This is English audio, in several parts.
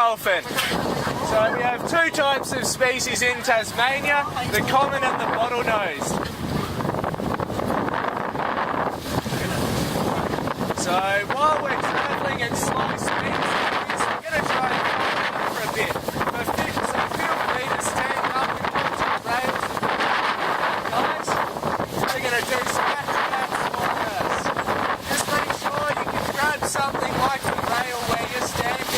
dolphin. So we have two types of species in Tasmania, the common and the bottlenose. So while we're travelling at slow speeds, we're going to try and follow them for a bit. So feel free to stand up and come to the rails. Guys, we're going to do some acrobats on us. Just make sure you can grab something like the rail where you're standing.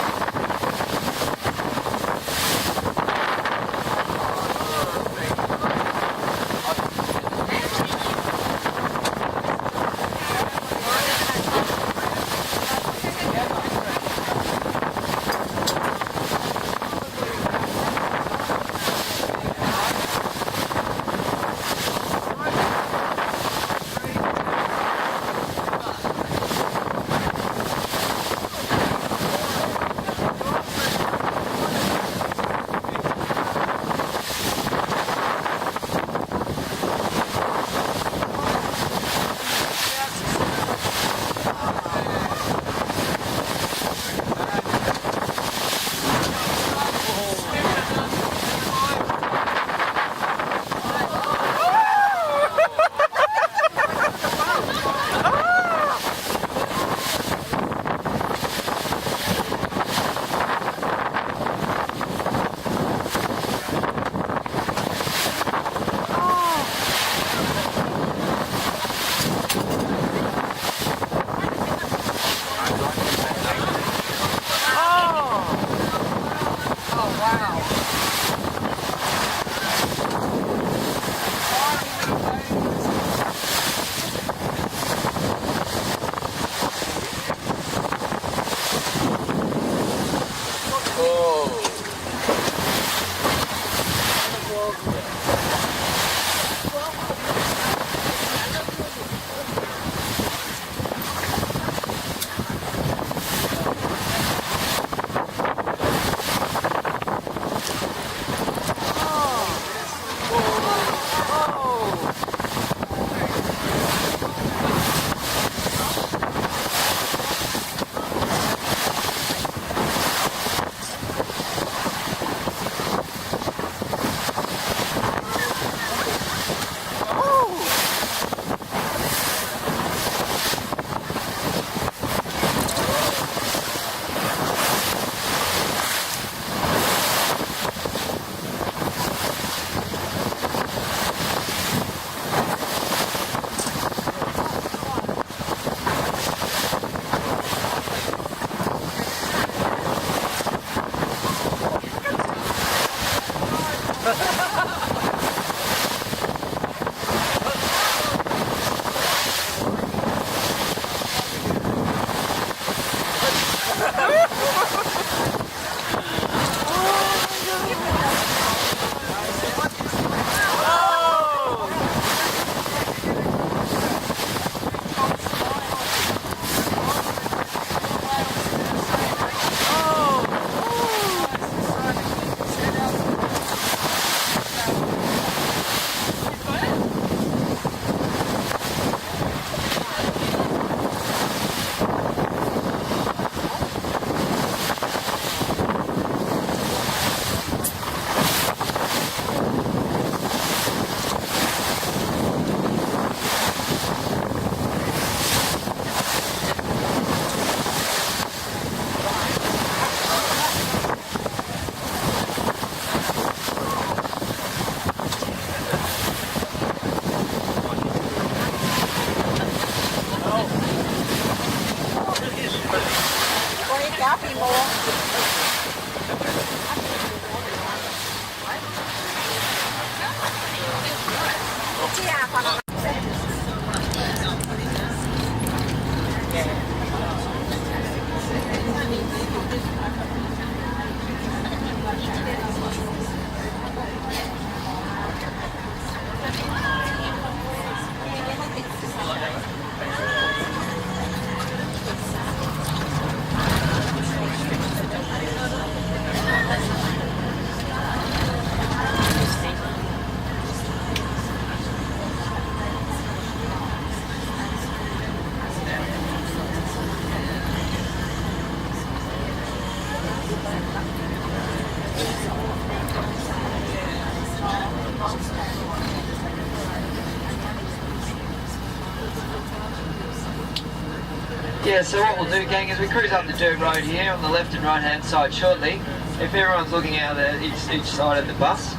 Yeah, so what we'll do, gang, is we cruise up the dirt road here on the left and right hand side shortly. If everyone's looking out at each side of the bus,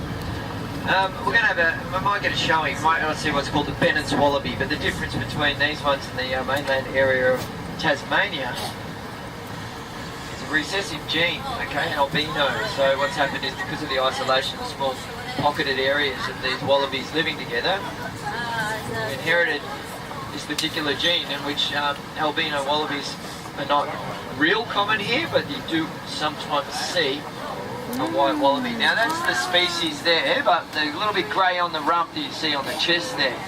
we're going to have we might get a showing. We might not see what's called the Bennet's Wallaby, but the difference between these ones and the mainland area of Tasmania is a recessive gene, okay, albino. So what's happened is because of the isolation of small pocketed areas of these wallabies living together, we inherited this particular gene in which albino wallabies are not real common here, but you do sometimes see a white wallaby. Now that's the species there, but the little bit grey on the rump that you see on the chest there.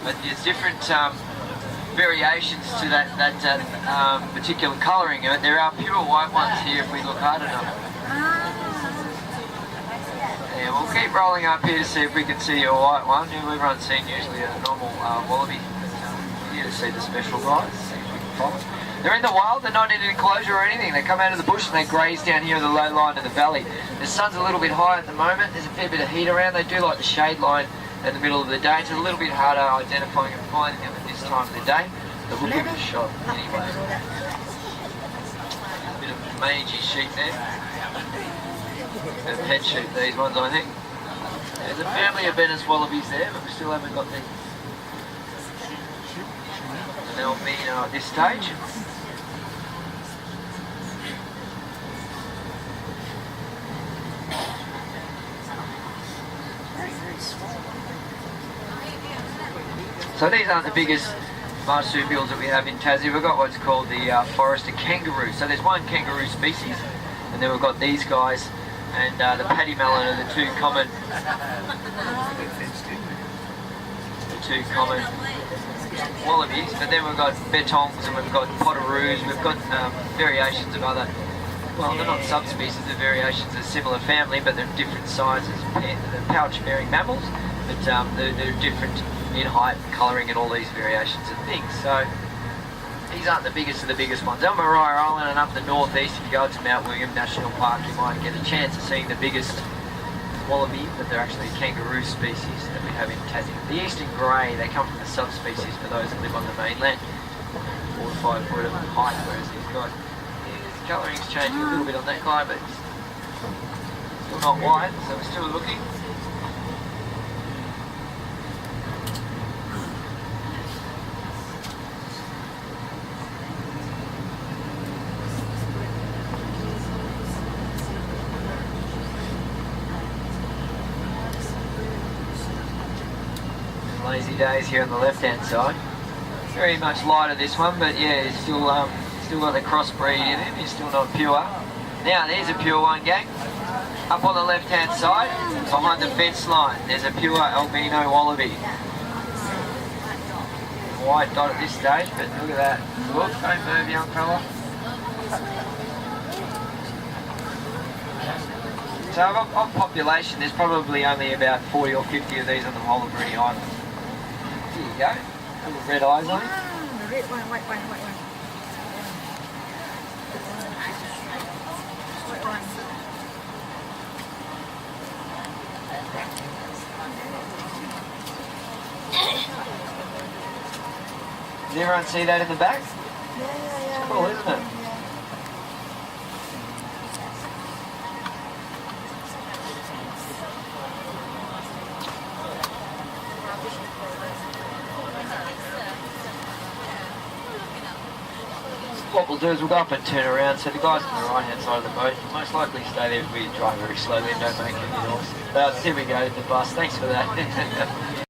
But there's different variations to that particular colouring. There are pure white ones here if we look hard enough. Yeah, we'll keep rolling up here to see if we can see a white one. Everyone's seen usually a normal wallaby. We're here to see the special guys, see if we can follow. They're in the wild, they're not in an enclosure or anything. They come out of the bush and they graze down here in the low line of the valley. The sun's a little bit high at the moment, there's a fair bit of heat around. They do like the shade line in the middle of the day. It's a little bit harder identifying and finding them at this time of the day. But we'll give it a shot anyway. A bit of mangy sheep there. They're pet sheep, these ones, I think. There's a family of Bennet wallabies there, but we still haven't got the albino at this stage. So these aren't the biggest marsupials that we have in Tassie. We've got what's called the forested kangaroo. So there's one kangaroo species, and then we've got these guys, and the pattymallon are the two common wallabies. But then we've got betongs and we've got potoroos. We've got variations of other, well, they're not subspecies, they're variations of a similar family, but they're different sizes. They're pouch-bearing mammals, but they're different in height, colouring, and all these variations of things. So these aren't the biggest of the biggest ones. On Maria Island and up the northeast, if you go to Mount William National Park, you might get a chance of seeing the biggest wallaby, but they're actually kangaroo species that we have in Tassie. The eastern grey, they come from the subspecies for those that live on the mainland, 4 to 5 foot of height, whereas these guys, the colouring's changing a little bit on that guy, but still not white, so we're still looking. Lazy days here on the left hand side. Very much lighter this one, but yeah, he's still got the crossbreed in him. He's still not pure. Now there's a pure one, gang. Up on the left hand side, behind the fence line, there's a pure albino wallaby. White dot at this stage, but look at that. Look, don't move, young fella. So of population, there's probably only about 40 or 50 of these on the whole of Bruny Island. There you go. Little red eyes on him. The red one, white one. Does everyone see that in the back? Yeah. It's cool, isn't it? What we'll do is we'll go up and turn around, so the guys on the right hand side of the boat will most likely stay there if we drive very slowly and don't make any noise. Here we go, the bus, thanks for that.